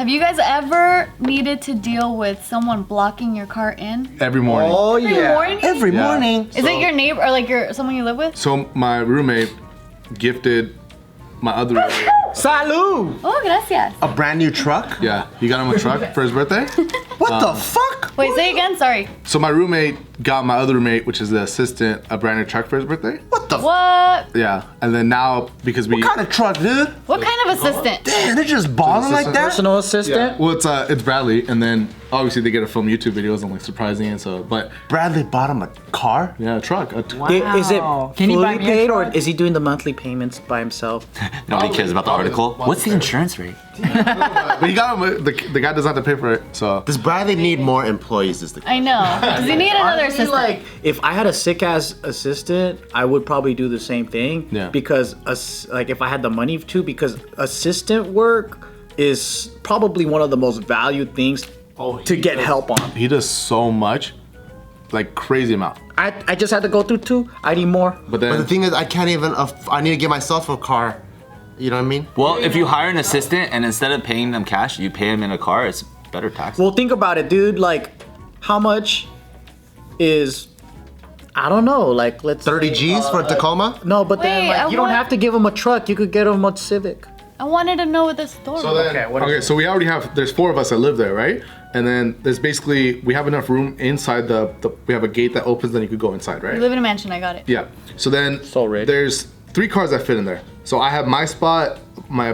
Have you guys ever needed to deal with someone blocking your car in? Every morning. Oh Every morning? Every morning. Is it your neighbor or like someone you live with? So my roommate gifted my other roommate. Salud! Oh, gracias. A brand new truck? Yeah, he got him a truck for his birthday. What the fuck? Wait, say again? Sorry. So my roommate got my other roommate, which is the assistant, a brand new truck for his birthday. What the What? Yeah, and then now because we. What kind of truck, dude? What kind of assistant? Damn, they're just balling like that? Personal assistant? Well, it's Bradley, and then obviously they get to film YouTube videos and like surprising and so. But Bradley bought him a car? yeah, a truck. Is it Can he buy fully me a paid or truck? is he doing the monthly payments by himself? Nobody cares about the article. What's the insurance rate? But he got him. The guy doesn't have to pay for it. So Does Bradley need more employees? Is the I know. Does he need another Honestly, assistant? like, if I had a sick ass assistant, I would probably do the same thing. Yeah. Because like if I had the money to, because assistant work is probably one of the most valued things to get help on. he does so much, like crazy amount. I just had to go through 2. I need more. But But the then thing is, I can't even. I need to get myself a car. You know what I mean? Well, if you hire an assistant and instead of paying them cash, you pay them in a car, it's better tax. Well, think about it, dude. Like, how much is, I don't know, like, let's 30 say, G's for a Tacoma? No, but then Wait, like, I you don't want- have to give them a truck. You could get them a Civic. I wanted to know what the story So was. then, okay, so we already have. There's 4 of us that live there, right? And then there's basically we have enough room inside the. We have a gate that opens, then you could go inside, right? You live in a mansion, I got it. Yeah. So then So rich. there's 3 cars that fit in there. So I have my spot. My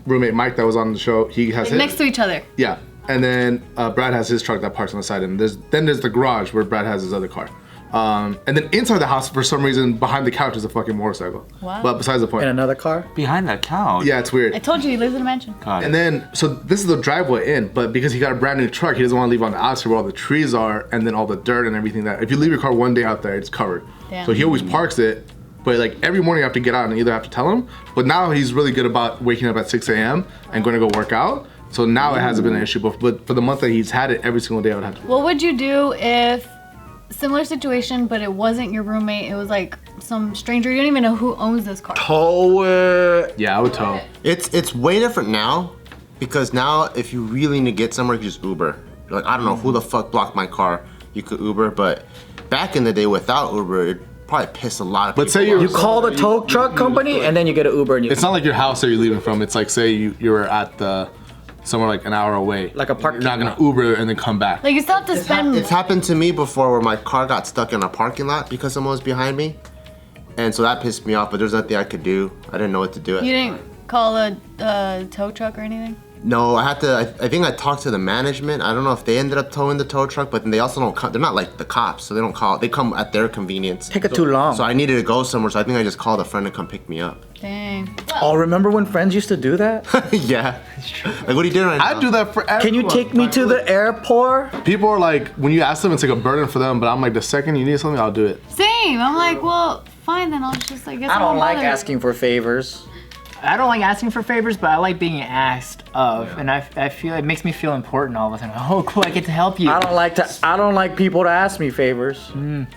roommate Mike that was on the show. He has his. Next to each other. Yeah. And then Brad has his truck that parks on the side, and there's the garage where Brad has his other car. And then inside the house, for some reason, behind the couch is a fucking motorcycle. Wow. But besides the point. In another car? Behind that couch. Yeah, it's weird. I told you he lives in a mansion. God. And then, so this is the driveway in, but because he got a brand new truck, he doesn't want to leave on the outside where all the trees are and then all the dirt and everything that, if you leave your car one day out there, it's covered. Damn. So he always parks it, but like every morning you have to get out and either have to tell him, but now he's really good about waking up at 6 a.m. and going to go work out. So now it hasn't been an issue, but for the month that he's had it, every single day I would have to. What would you do if, similar situation, but it wasn't your roommate, it was like some stranger, you don't even know who owns this car. Tow it. Yeah, I would tow. It's way different now, because now if you really need to get somewhere, you just Uber. You're like, I don't know who the fuck blocked my car. You could Uber, but back in the day without Uber, it probably pissed a lot of people But say you're, You call the tow truck company and then you get an Uber and you. it's not like your house that you're leaving from. It's like, say you were at somewhere like an hour away. Like a parking You're not gonna Uber and then come back. Like you still have to spend. It's happened to me before where my car got stuck in a parking lot because someone was behind me. And so that pissed me off, but there's nothing I could do. I didn't know what to do. You didn't call a tow truck or anything? No, I had to, I think I talked to the management. I don't know if they ended up towing the tow truck, but then they also don't come, they're not like the cops, so they don't call, they come at their convenience. Take it too long. So I needed to go somewhere, so I think I just called a friend to come pick me up. Dang. Oh, remember when friends used to do that? Yeah. Like, what are you doing right now? I do that for everyone. Can you take me to the airport? People are like, when you ask them, it's like a burden for them, but I'm like, the second you need something, I'll do it. Same. I'm like, well, fine then. I'll just, I guess I don't won't like bother. asking for favors. I don't like asking for favors, but I like being asked of, and I feel it makes me feel important all of a sudden. Oh, cool! I get to help you. I don't like people to ask me favors.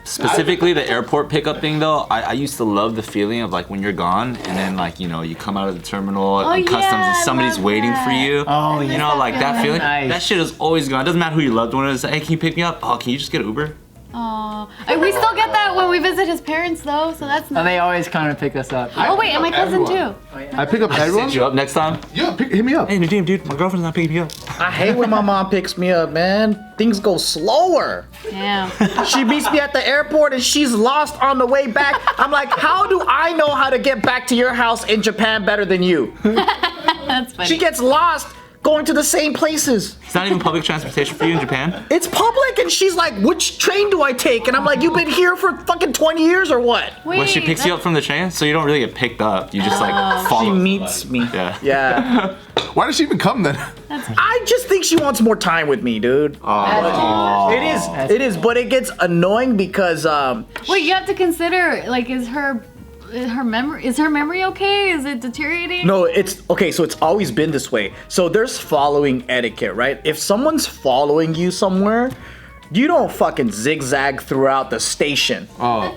Specifically, the airport pickup thing, though, I used to love the feeling of like when you're gone and then like, you know, you come out of the terminal and customs yeah, and I somebody's love waiting that. for you. Oh, You yeah. know, like that feeling. Nice. That shit is always gone. It doesn't matter who your loved one is. Hey, can you pick me up? Oh, can you just get an Uber? Aw. We still get that when we visit his parents though, so that's Oh, nice. they always come and pick us up. Oh wait, and my cousin everyone. too. I pick up everyone. Set you up next time. Yeah, hit me up. Hey, Nadeem, dude, my girlfriend's not picking me up. I hate when my mom picks me up, man. Things go slower. Yeah. She meets me at the airport and she's lost on the way back. I'm like, how do I know how to get back to your house in Japan better than you? That's funny. She gets lost going to the same places. It's not even public transportation for you in Japan. It's public and she's like, which train do I take? And I'm like, you've been here for fucking 20 years or what? Wait, Well, she picks you up from the train, so you don't really get picked up. You just like follow. She meets me. Yeah. Yeah. Why does she even come then? I just think she wants more time with me, dude. It is, but it gets annoying because Wait, you have to consider, like, is her memory okay? Is it deteriorating? no, it's okay, so it's always been this way. So there's following etiquette, right? If someone's following you somewhere, you don't fucking zigzag throughout the station. Oh,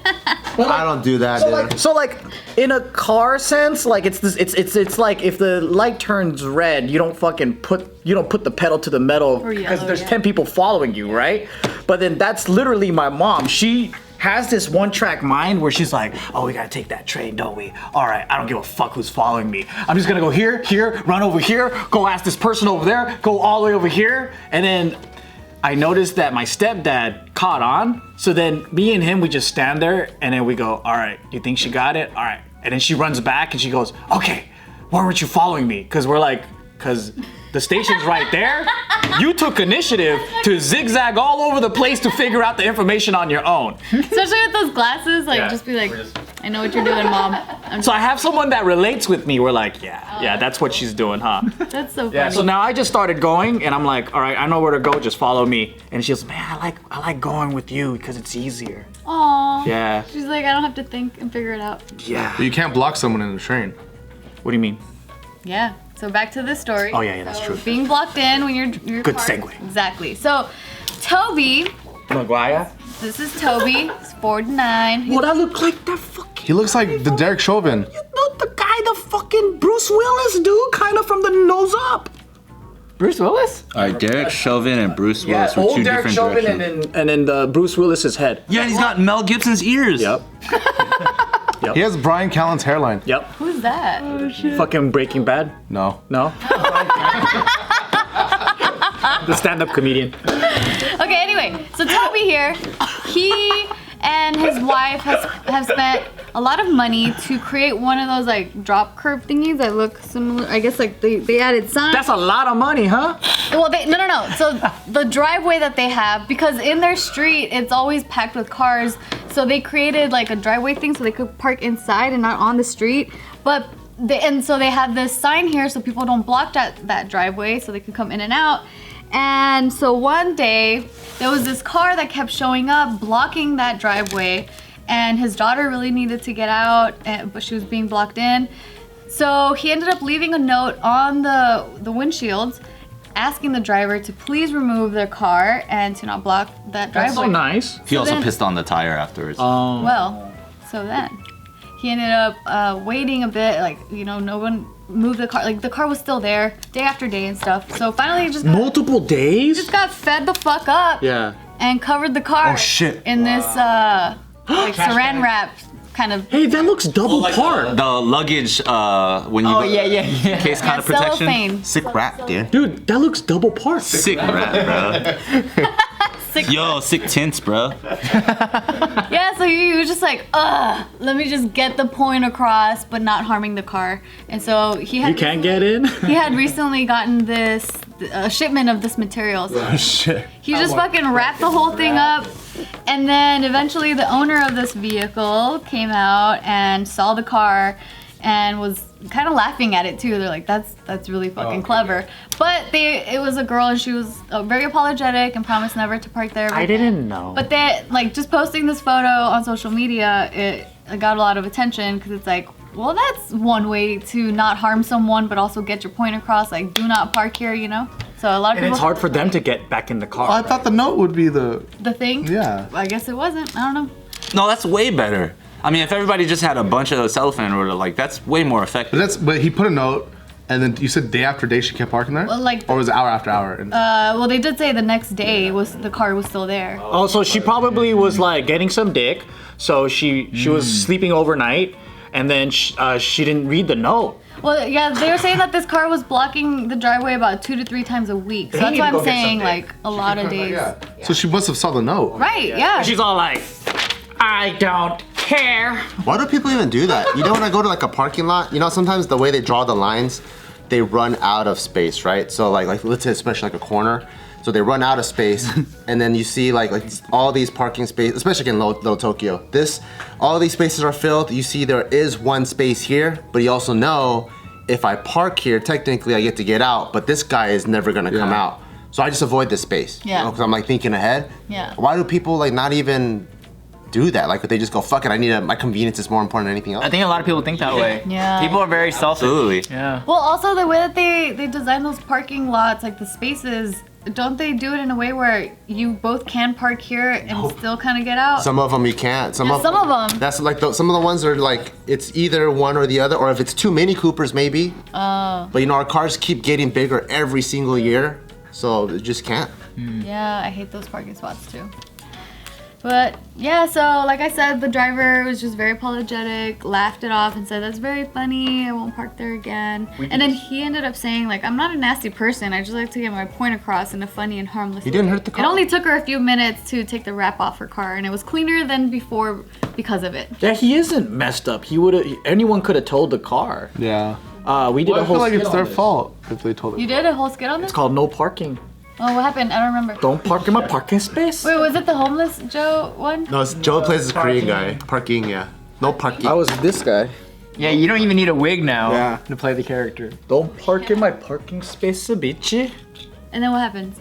I don't do that, dude. So like in a car sense, like it's like if the light turns red, you don't put the pedal to the metal Or yellow, because there's yeah. 10 people following you, right? But then that's literally my mom. She has this one-track mind where she's like, oh, we gotta take that train, don't we? All right, I don't give a fuck who's following me. I'm just gonna go here, run over here, go ask this person over there, go all the way over here, and then I noticed that my stepdad caught on. So then me and him, we just stand there and then we go, all right, you think she got it? All right. And then she runs back and she goes, okay, why weren't you following me? Because the station's right there. You took initiative to zigzag all over the place to figure out the information on your own. Especially with those glasses, like Yeah. just be like, I know what you're doing, Mom. So I have someone that relates with me. We're like, yeah, that's what she's doing, huh? That's so funny. Yeah, so now I just started going and I'm like, all right, I know where to go, just follow me. And she goes, man, I like going with you because it's easier. Aw. Yeah. She's like, I don't have to think and figure it out. Yeah. But you can't block someone in the train. What do you mean? Yeah. So back to this story. Oh, yeah, that's true. Being blocked in when you're Good parked. segue. Exactly. So Toby, Maguire? this is Toby. He's 49. What I look like that fucking... He looks like the Derek Chauvin. The guy, the fucking Bruce Willis, dude, kind of from the nose up. Bruce Willis? All right, Derek Chauvin and Bruce Willis were old two Derek different Chauvin directions. and then the Bruce Willis's head. Yeah, he's got Mel Gibson's ears. Yep. He has Brian Callen's hairline. Yep. Who's that? Fucking Breaking Bad. No. No? The stand-up comedian. Okay, anyway, so Toby here, he and his wife have spent a lot of money to create one of those like drop curb thingies that look similar. I guess like they added signs. That's a lot of money, huh? Well, no. So the driveway that they have, because in their street it's always packed with cars, so they created like a driveway thing so they could park inside and not on the street. But so they have this sign here so people don't block that driveway so they can come in and out. And so one day there was this car that kept showing up blocking that driveway, and his daughter really needed to get out, but she was being blocked in. So he ended up leaving a note on the windshields asking the driver to please remove their car and to not block that driveway. That's so nice. He also then- pissed on the tire afterwards. Well, so then he ended up waiting a bit, like, no one moved the car. Like, the car was still there day after day and stuff. So finally he just Multiple days? got fed the fuck up. Yeah. And covered the car in this like saran wrap kind of Hey, that looks double part. The luggage, when you yeah. case kind of protection. cellophane. Sick rap, dude. Dude, that looks double part. Sick rat, bro. Yo, sick tints, bro. Yeah, so he was just like, let me just get the point across, but not harming the car. And so he had You can't get in? he had recently gotten a shipment of this material. So Oh shit. he just fucking wrapped the whole thing up. And then eventually the owner of this vehicle came out and saw the car and was kind of laughing at it too. They're like, that's really fucking clever. But it was a girl and she was very apologetic and promised never to park there. I didn't know. But they, like, just posting this photo on social media, it got a lot of attention because it's like, well, that's one way to not harm someone but also get your point across. Like, do not park here, So a lot of And people. it's hard for them to get back in the car. I thought the note would be the. The thing. Yeah. I guess it wasn't. I don't know. No, that's way better. I mean, if everybody just had a bunch of cellophane or like, that's way more effective. But he put a note, and then you said day after day she kept parking there. Well, like- or was it hour after hour? And Well, they did say the next day the car was still there. Oh, so she probably was like getting some dick. So she was sleeping overnight, and then she didn't read the note. Well, yeah, they were saying that this car was blocking the driveway about 2 to 3 times a week. So They that's need why to go I'm get some saying dick. like a lot of days. So she must have saw the note. Right? Yeah. She's all like, I don't care. Why do people even do that? When I go to like a parking lot, sometimes the way they draw the lines, they run out of space, right? So like let's say especially like a corner. So they run out of space, and then you see like all these parking spaces, especially in Little Tokyo. All these spaces are filled. You see there is one space here, but you also know if I park here, technically I get to get out, but this guy is never gonna come out. So I just avoid this space. Yeah. Because I'm like thinking ahead. Yeah. Why do people like not even do that. Like, they just go, fuck it, my convenience is more important than anything else. I think a lot of people think that way. Yeah. People are very selfish. Absolutely. Yeah. Well, also the way that they design those parking lots, like the spaces, don't they do it in a way where you both can park here and still kind of get out? Some of them you can't. Some of them. That's like some of the ones are like it's either one or the other, or if it's too many Coopers, maybe. But you know, our cars keep getting bigger every single year, so it just can't. Yeah, I hate those parking spots too. But yeah, so like I said, the driver was just very apologetic, laughed it off and said, that's very funny, I won't park there again. And then he ended up saying, like, I'm not a nasty person, I just like to get my point across in a funny and harmless way. He didn't hurt the car. It only took her a few minutes to take the wrap off her car, and it was cleaner than before because of it. Yeah, he isn't messed up. Anyone could have towed the car. Yeah. We did Well, a I whole feel like skit it's on their this. fault if they told it. You did a whole skit on this? It's called no parking. Oh, what happened? I don't remember. Don't park in my parking space. Wait, was it the homeless Joe one? No, Joe plays this Korean guy. Parking, yeah. No parking. I was this guy. Yeah, you don't even need a wig now Yeah. to play the character. Don't park in my parking space, bitch. And then what happens?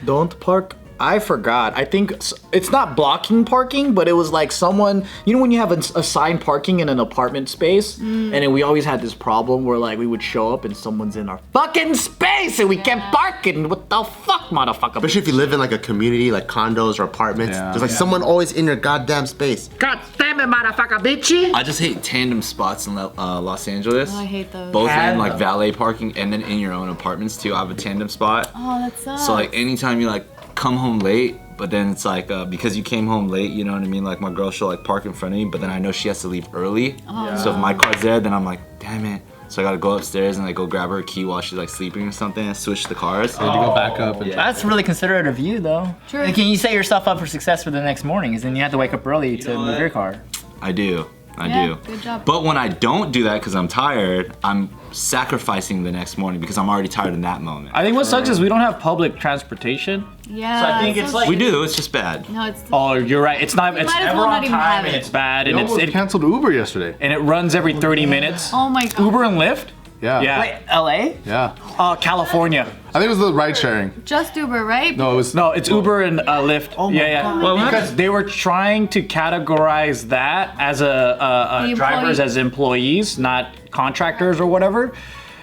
Don't park. I forgot. I think it's not blocking parking, but it was like someone, you know when you have assigned parking in an apartment space, and then we always had this problem where like we would show up and someone's in our fucking space and we kept parking. What the fuck, motherfucker? Especially if you live in like a community, like condos or apartments. Yeah. There's like someone always in your goddamn space. God damn it, motherfucker, bitchy. I just hate tandem spots in Los Angeles. Oh, I hate those. Both in Tandem. like valet parking and then in your own apartments too. I have a tandem spot. Oh, that sucks. So like anytime you like come home late, but then it's like because you came home late, you know what I mean? Like my girl, she'll like park in front of me, but then I know she has to leave early. So if my car's there, then I'm like, damn it. So I gotta go upstairs and like go grab her key while she's like sleeping or something and switch the cars. You go back up and That's really considerate of you, though. True. Like, can you set yourself up for success for the next morning? Because then you have to wake up early to move your car. I do. I Yeah, do. good job. But when I don't do that because I'm tired, I'm sacrificing the next morning because I'm already tired in that moment. I think what sucks is we don't have public transportation. Yeah. So I think it's like- We do, it's just bad. No, it's. Oh, you're right. It's not. We It's might as never well on not even time have and it. it's bad They and almost it canceled Uber yesterday. and it runs every 30 minutes. Oh my god. Uber and Lyft. Yeah. Yeah. Wait, LA? Yeah. California. I think it was the ride sharing. Just Uber, right? No, it was No, it's Uber and Lyft. Oh my God. Well, because they were trying to categorize that as The drivers employee. as employees, not contractors or whatever.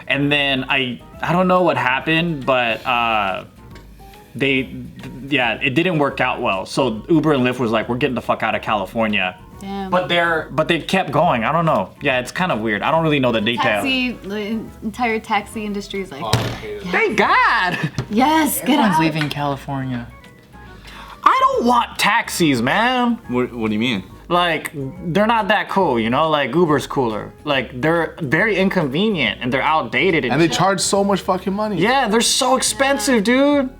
And then I don't know what happened, but it didn't work out well. So Uber and Lyft was like, we're getting the fuck out of California. Damn. But they kept going. I don't know. Yeah, it's kind of weird. I don't really know the detail. The entire taxi industry is like, Thank God. yes, get Everyone's out. leaving California. I don't want taxis, man. what do you mean? Like, they're not that cool, you know? Like, Uber's cooler. Like, they're very inconvenient and they're outdated. and they shit. charge so much fucking money. Yeah, they're so expensive, dude.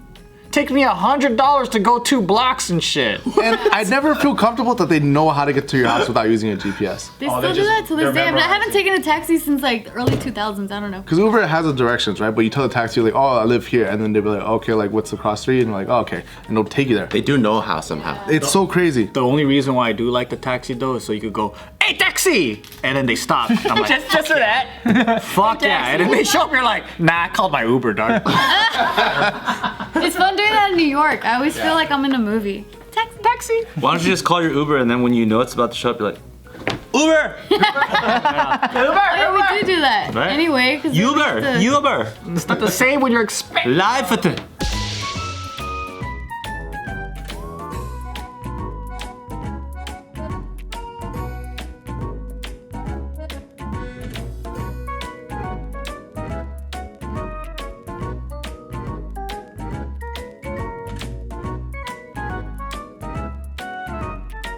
Take me $100 to go 2 blocks and shit. And I never feel comfortable that they know how to get to your house without using a GPS. They still do that to this day. I haven't taken a taxi since like the early 2000s. I don't know. Because Uber has the directions, right? But you tell the taxi, like, oh, I live here. And then they'll be like, okay, like, what's the cross street? And you're like, oh, okay. And they'll take you there. They do know how somehow. It's so crazy. The only reason why I do like the taxi, though, is so you could go, hey, taxi! And then they stop. I'm like, Just for that? fuck yeah. And then they show up, you're like, nah, I called my Uber, dog. It's fun doing that in New York. I always feel like I'm in a movie. Taxi. Why don't you just call your Uber and then when you know it's about to show up, you're like, Uber! Yeah, we do that. Right. Anyway, because Uber! Uber! It's not the same when you're expecting. Live for the